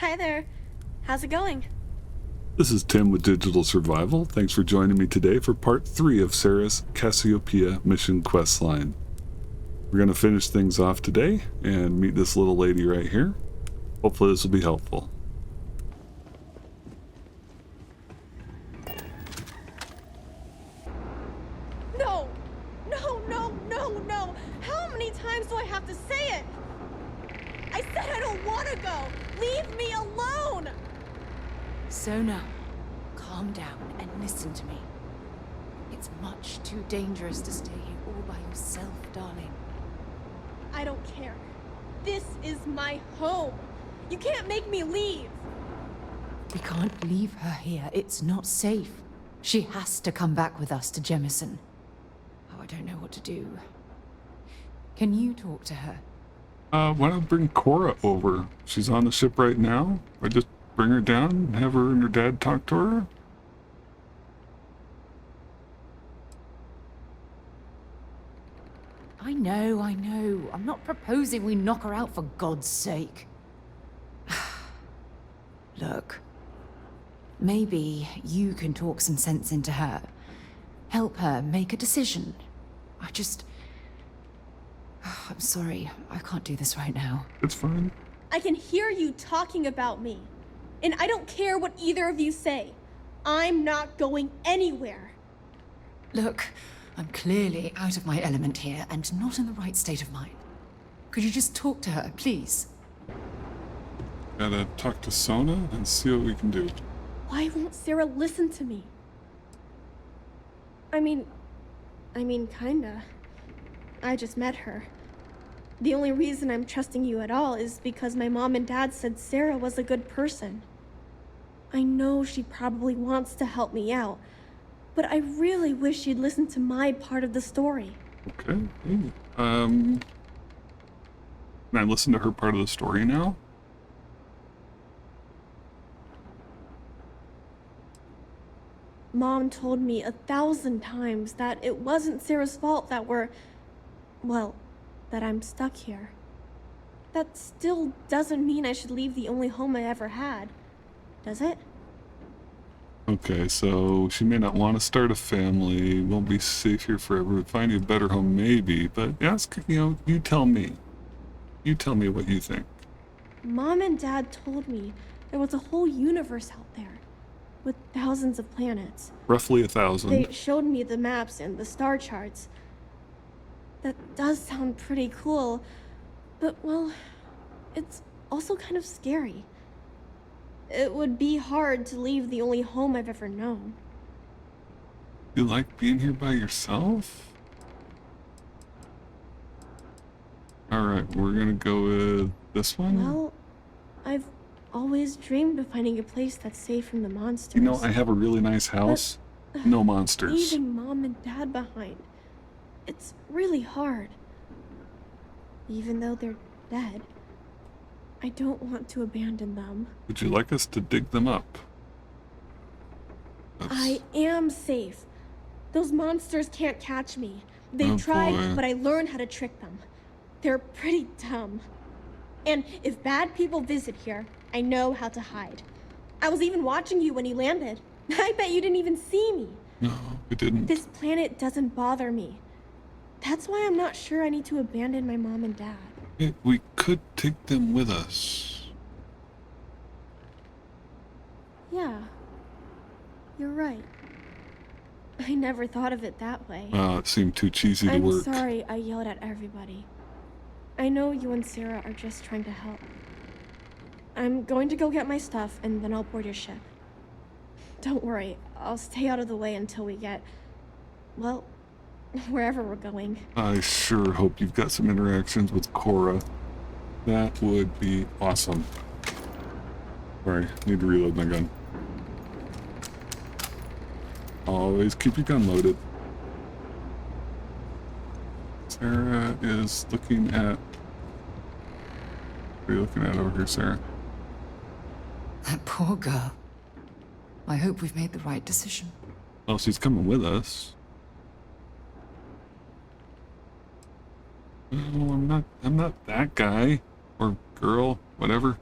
Hi there. How's it going? This is Tim with Digital Survival. Thanks for joining me today for part 3 of Sarah's Cassiopeia mission quest line. We're going to finish things off today and meet this little lady right here. Hopefully this will be helpful. No! No, no, no, no! How many times do I have to say it? I said I don't want to go! Leave me alone! Sona, calm down and listen to me. It's much too dangerous to stay here all by yourself, darling. I don't care. This is my home. You can't make me leave. We can't leave her here. It's not safe. She has to come back with us to Jemison. Oh, I don't know what to do. Can you talk to her? Why don't I bring Cora over? She's on the ship right now. I just bring her down and have her and her dad talk to her. I know. I'm not proposing we knock her out for God's sake. Look, maybe you can talk some sense into her. Help her make a decision. I'm sorry, I can't do this right now. It's fine. I can hear you talking about me. And I don't care what either of you say. I'm not going anywhere. Look, I'm clearly out of my element here and not in the right state of mind. Could you just talk to her, please? Gotta talk to Sona and see what we can do. Why won't Sarah listen to me? I mean, kinda. I just met her. The only reason I'm trusting you at all is because my mom and dad said Sarah was a good person. I know she probably wants to help me out, but I really wish she'd listen to my part of the story. Okay. Can I listen to her part of the story now? Mom told me 1,000 times that it wasn't Sarah's fault that that I'm stuck here. That still doesn't mean I should leave the only home I ever had, does it? Okay, so she may not want to start a family, won't be safe here forever, find you a better home maybe, but ask, you tell me. You tell me what you think. Mom and Dad told me there was a whole universe out there, with thousands of planets. Roughly 1,000. They showed me the maps and the star charts. That does sound pretty cool, but well, it's also kind of scary. It would be hard to leave the only home I've ever known. You like being here by yourself? Alright, we're gonna go with this one. Well, I've always dreamed of finding a place that's safe from the monsters. You know, I have a really nice house. No monsters. Leaving Mom and Dad behind. It's really hard. Even though they're dead, I don't want to abandon them. Would you like us to dig them up? I am safe. Those monsters can't catch me. They Oh, tried, boy. but I learned how to trick them. They're pretty dumb. And if bad people visit here, I know how to hide. I was even watching you when you landed. I bet you didn't even see me. No, we didn't. This planet doesn't bother me. That's why I'm not sure I need to abandon my mom and dad. We could take them with us. Yeah, you're right. I never thought of it that way. It seemed too cheesy to I'm work. sorry I yelled at everybody. I know you and Sarah are just trying to help. I'm going to go get my stuff and then I'll board your ship. Don't worry, I'll stay out of the way until we get, well, wherever we're going. I sure hope you've got some interactions with Cora. That would be awesome. Sorry, need to reload my gun. Always keep your gun loaded. Sarah is looking at... What are you looking at over here, Sarah? That poor girl. I hope we've made the right decision. Well, she's coming with us. No, I'm not that guy. Or girl, whatever.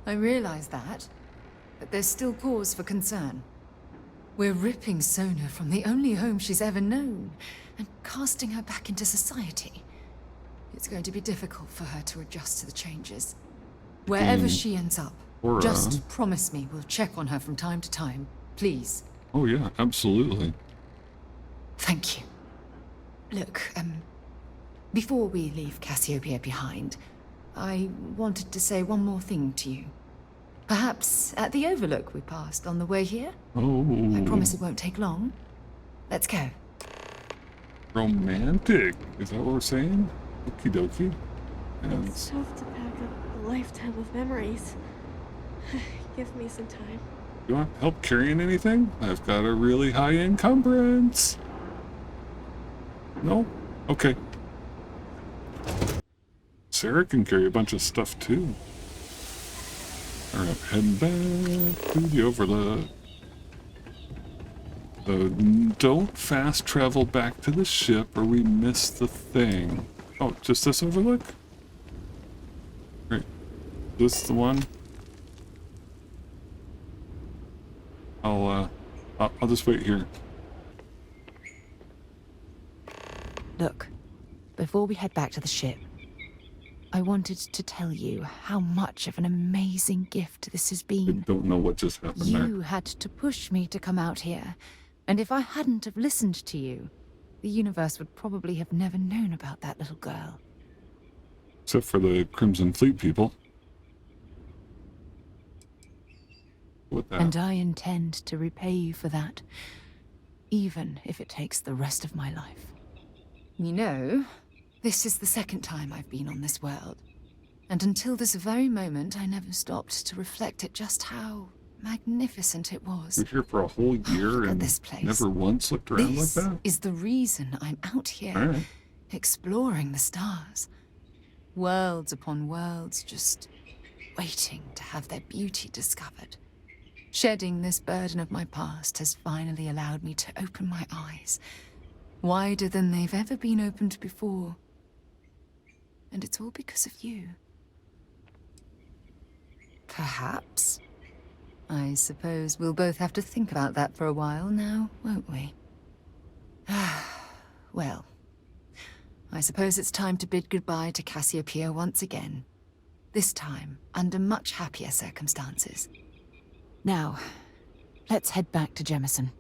I realize that, but there's still cause for concern. We're ripping Sona from the only home she's ever known and casting her back into society. It's going to be difficult for her to adjust to the changes. Wherever she ends up, just promise me we'll check on her from time to time, please. Oh yeah, absolutely. Thank you. Look, before we leave Cassiopeia behind, I wanted to say one more thing to you. Perhaps at the Overlook we passed on the way here? Oh. I promise it won't take long. Let's go. Romantic. Is that what we're saying? Okie dokie. It's tough to pack up a lifetime of memories. Give me some time. You want help carrying anything? I've got a really high encumbrance. No? Okay. Sarah can carry a bunch of stuff too. Alright, heading back to the Overlook. So don't fast travel back to the ship or we miss the thing. Oh, just this Overlook? Great. This the one? I'll just wait here. Look, before we head back to the ship, I wanted to tell you how much of an amazing gift this has I been. don't know what just happened there. You had to push me to come out here, and if I hadn't have listened to you, the universe would probably have never known about that little girl. Except for the Crimson Fleet people. What the? And I intend to repay you for that, even if it takes the rest of my life. You know, this is the second time I've been on this world, and until this very moment I never stopped to reflect at just how magnificent it was. We're here for a whole year Look at and this place. never once looked around This like that? is the reason I'm out here, All right. exploring the stars. Worlds upon worlds, just waiting to have their beauty discovered. Shedding this burden of my past has finally allowed me to open my eyes, wider than they've ever been opened before. And it's all because of you. Perhaps. I suppose we'll both have to think about that for a while now, won't we? Well, I suppose it's time to bid goodbye to Cassiopeia once again. This time, under much happier circumstances. Now, let's head back to Jemison.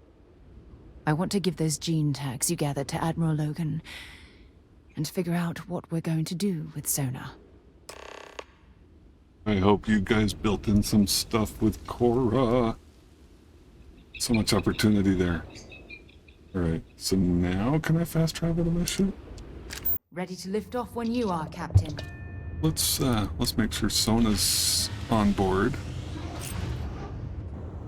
I want to give those gene tags you gathered to Admiral Logan, and figure out what we're going to do with Sona. I hope you guys built in some stuff with Cora. So much opportunity there. Alright, so now can I fast travel to my ship? Ready to lift off when you are, Captain. Let's make sure Sona's on board.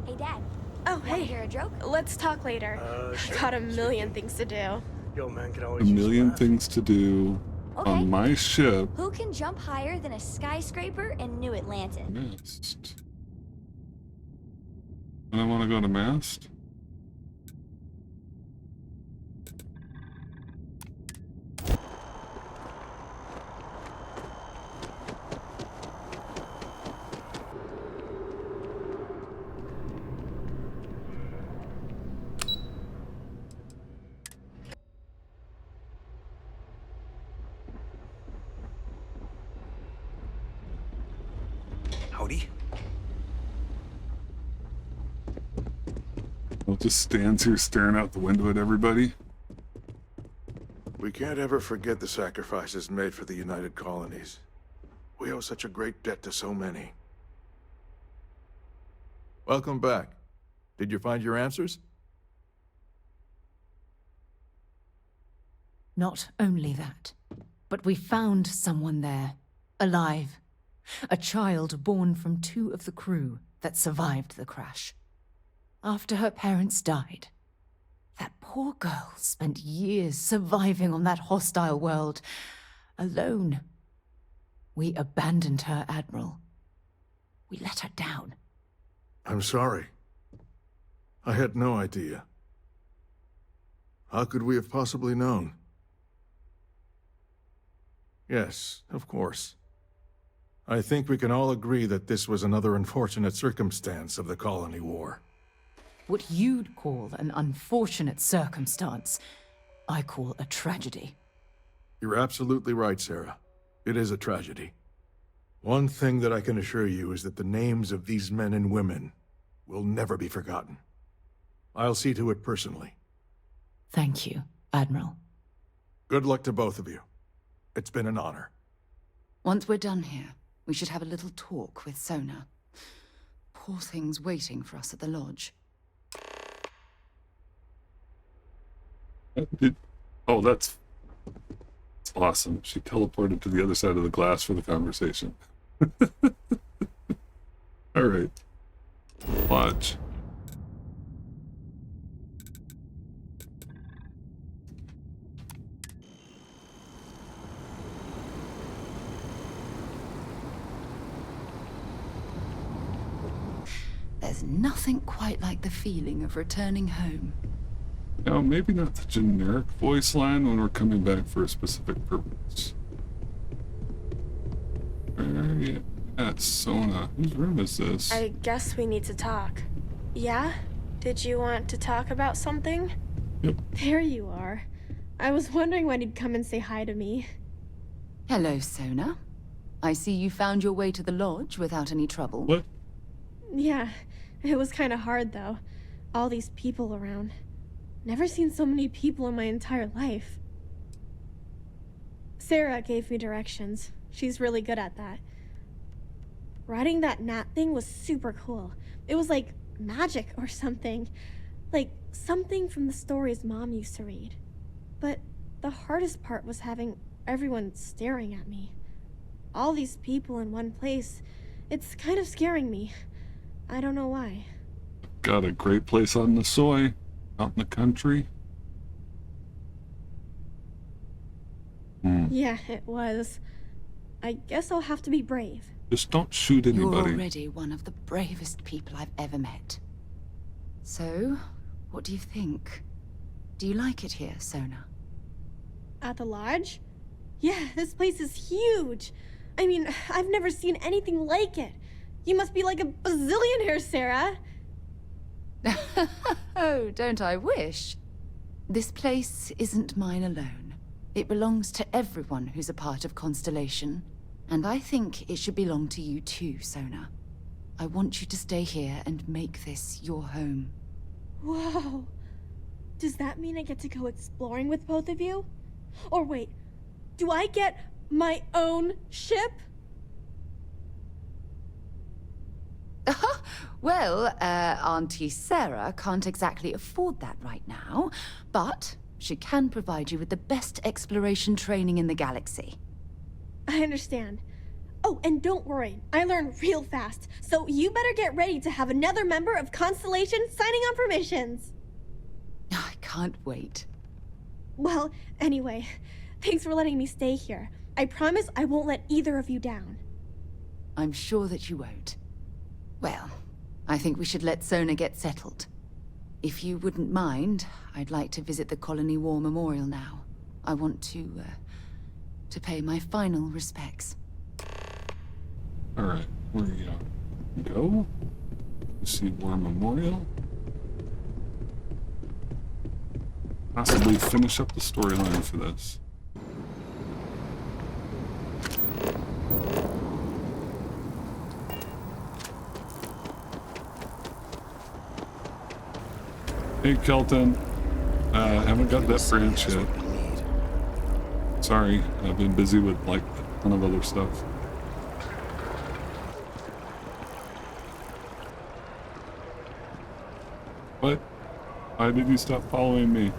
Hey, Dad. Oh, Want to hey. hear a joke? Let's talk later. I've got a million things to do. Yo, man, can A always use million laugh. things to do Okay. on my ship. Who can jump higher than a skyscraper in New Atlantis? Mast. And I want to go to mast. Howdy. Well, just stands here staring out the window at everybody. We can't ever forget the sacrifices made for the United Colonies. We owe such a great debt to so many. Welcome back. Did you find your answers? Not only that, but we found someone there, alive. A child born from 2 of the crew that survived the crash. After her parents died, that poor girl spent years surviving on that hostile world, alone. We abandoned her, Admiral. We let her down. I'm sorry. I had no idea. How could we have possibly known? Yes, of course. I think we can all agree that this was another unfortunate circumstance of the Colony War. What you'd call an unfortunate circumstance, I call a tragedy. You're absolutely right, Sarah. It is a tragedy. One thing that I can assure you is that the names of these men and women will never be forgotten. I'll see to it personally. Thank you, Admiral. Good luck to both of you. It's been an honor. Once we're done here, we should have a little talk with Sona. Poor thing's waiting for us at the lodge. Oh, that's awesome. She teleported to the other side of the glass for the conversation. All right. Lodge. There's nothing quite like the feeling of returning home. Now, maybe not the generic voice line when we're coming back for a specific purpose. Where you at, Sona? Whose room is this? I guess we need to talk. Yeah? Did you want to talk about something? Yep. There you are. I was wondering when you'd come and say hi to me. Hello, Sona. I see you found your way to the lodge without any trouble. What? Yeah, it was kind of hard though. All these people around. Never seen so many people in my entire life. Sarah gave me directions. She's really good at that. Riding that gnat thing was super cool. It was like magic or something. Like something from the stories Mom used to read. But the hardest part was having everyone staring at me. All these people in one place. It's kind of scaring me. I don't know why. Got a great place on the soy. Out in the country. Yeah, it was. I guess I'll have to be brave. Just don't shoot You're anybody. already one of the bravest people I've ever met. So, what do you think? Do you like it here, Sona? At the lodge? Yeah, this place is huge. I mean, I've never seen anything like it. You must be like a bazillionaire, Sarah. Oh, don't I wish? This place isn't mine alone. It belongs to everyone who's a part of Constellation. And I think it should belong to you too, Sona. I want you to stay here and make this your home. Whoa. Does that mean I get to go exploring with both of you? Or wait, do I get my own ship? Well, Auntie Sarah can't exactly afford that right now, but she can provide you with the best exploration training in the galaxy. I understand. Oh, and don't worry, I learn real fast, so you better get ready to have another member of Constellation signing on for missions. I can't wait. Well, anyway, thanks for letting me stay here. I promise I won't let either of you down. I'm sure that you won't. Well, I think we should let Sona get settled. If you wouldn't mind, I'd like to visit the Colony War Memorial now. I want to pay my final respects. Alright, where you go? UC War Memorial. Possibly finish up the storyline for this. Hey, Kelton. Haven't got that branch yet. Sorry, I've been busy with like a ton of other stuff. What? Why did you stop following me?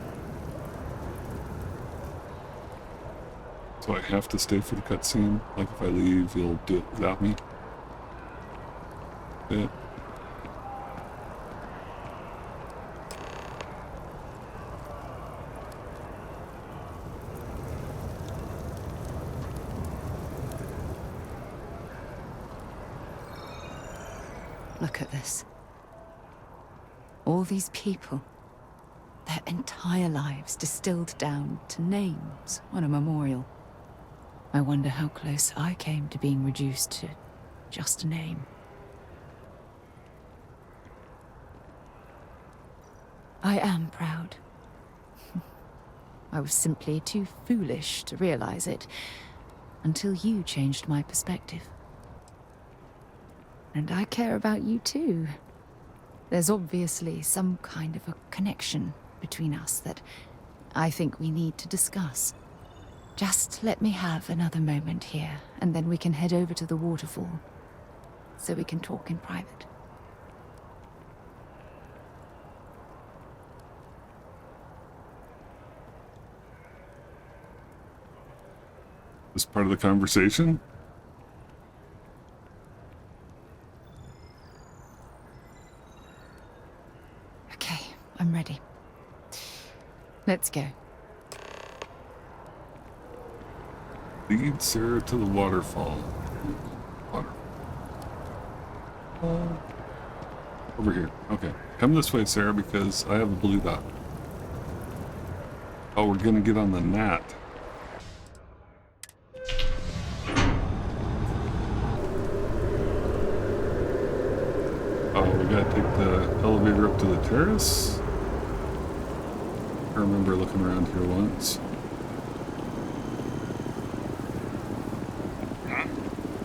So I have to stay for the cutscene? Like if I leave, you'll do it without me? Yeah. Look at this. All these people, their entire lives distilled down to names on a memorial. I wonder how close I came to being reduced to just a name. I am proud. I was simply too foolish to realize it until you changed my perspective. And I care about you too. There's obviously some kind of a connection between us that I think we need to discuss. Just let me have another moment here, and then we can head over to the waterfall, so we can talk in private. This part of the conversation? Okay, I'm ready. Let's go. Lead Sarah to the waterfall. Over here. Okay. Come this way, Sarah, because I have a blue dot. Oh, we're gonna get on the gnat. Oh, we gotta take the elevator up to the terrace? I remember looking around here once.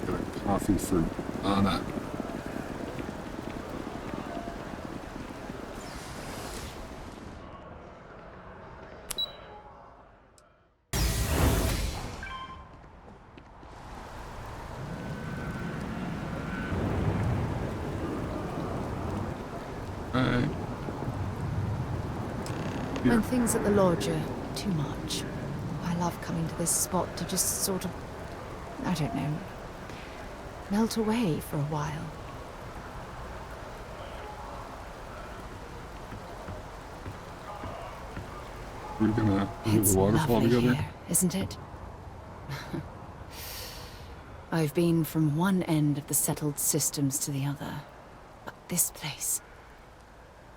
Got a coffee for Anna. Alright. When things at the lodge are too much, I love coming to this spot to just sort of, I don't know, melt away for a while. We're gonna do It's the waterfall lovely together? here, isn't it? I've been from one end of the settled systems to the other. But this place,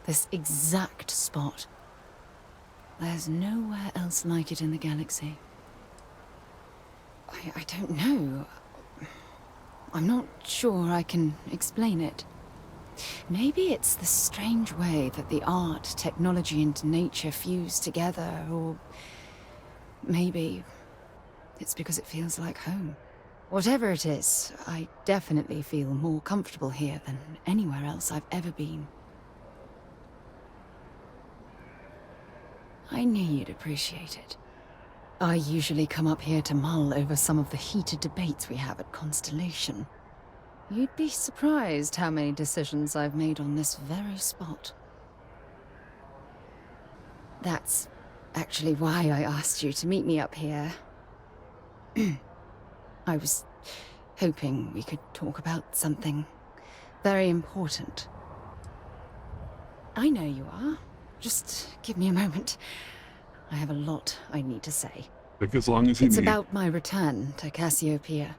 this exact spot, there's nowhere else like it in the galaxy. I don't know. I'm not sure I can explain it. Maybe it's the strange way that the art, technology, and nature fuse together, or maybe it's because it feels like home. Whatever it is, I definitely feel more comfortable here than anywhere else I've ever been. I knew you'd appreciate it. I usually come up here to mull over some of the heated debates we have at Constellation. You'd be surprised how many decisions I've made on this very spot. That's actually why I asked you to meet me up here. I was hoping we could talk about something very important. I know you are. Just give me a moment. I have a lot I need to say. Take as long as you It's need. about my return to Cassiopeia.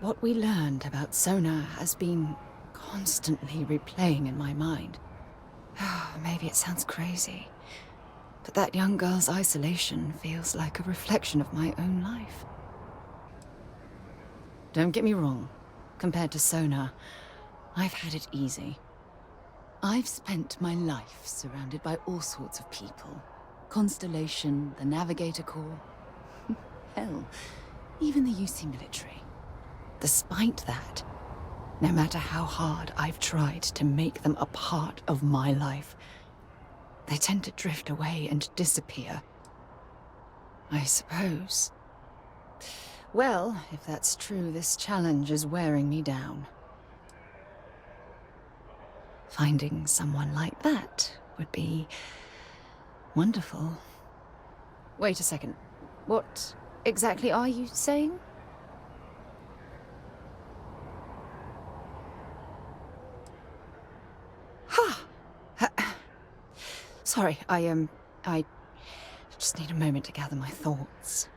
What we learned about Sona has been constantly replaying in my mind. Maybe it sounds crazy, but that young girl's isolation feels like a reflection of my own life. Don't get me wrong. Compared to Sona, I've had it easy. I've spent my life surrounded by all sorts of people. Constellation, the Navigator Corps. Hell, even the UC military. Despite that, no matter how hard I've tried to make them a part of my life, they tend to drift away and disappear. I suppose. Well, if that's true, this challenge is wearing me down. Finding someone like that would be wonderful. Wait a second. What exactly are you saying? Ha! Sorry, I just need a moment to gather my thoughts.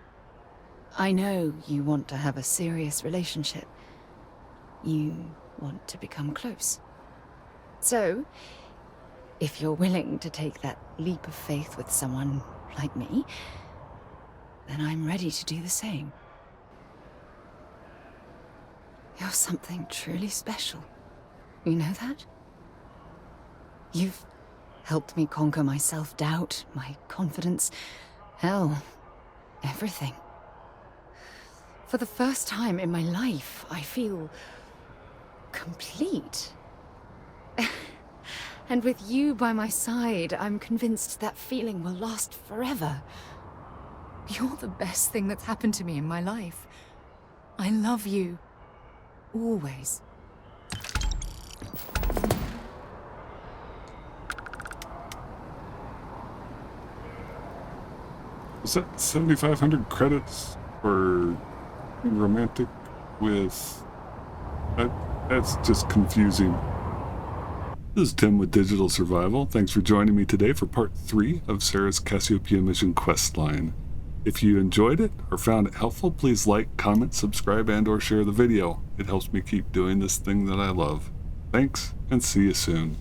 I know you want to have a serious relationship. You want to become close. So, if you're willing to take that leap of faith with someone like me, then I'm ready to do the same. You're something truly special. You know that? You've helped me conquer my self-doubt, my confidence, hell, everything. For the first time in my life, I feel complete. And with you by my side, I'm convinced that feeling will last forever. You're the best thing that's happened to me in my life. I love you. Always. Is that 7,500 credits for romantic with... That's just confusing. This is Tim with Digital Survival. Thanks for joining me today for part 3 of Sarah's Cassiopeia mission questline. If you enjoyed it or found it helpful, please like, comment, subscribe, and/or share the video. It helps me keep doing this thing that I love. Thanks, and see you soon.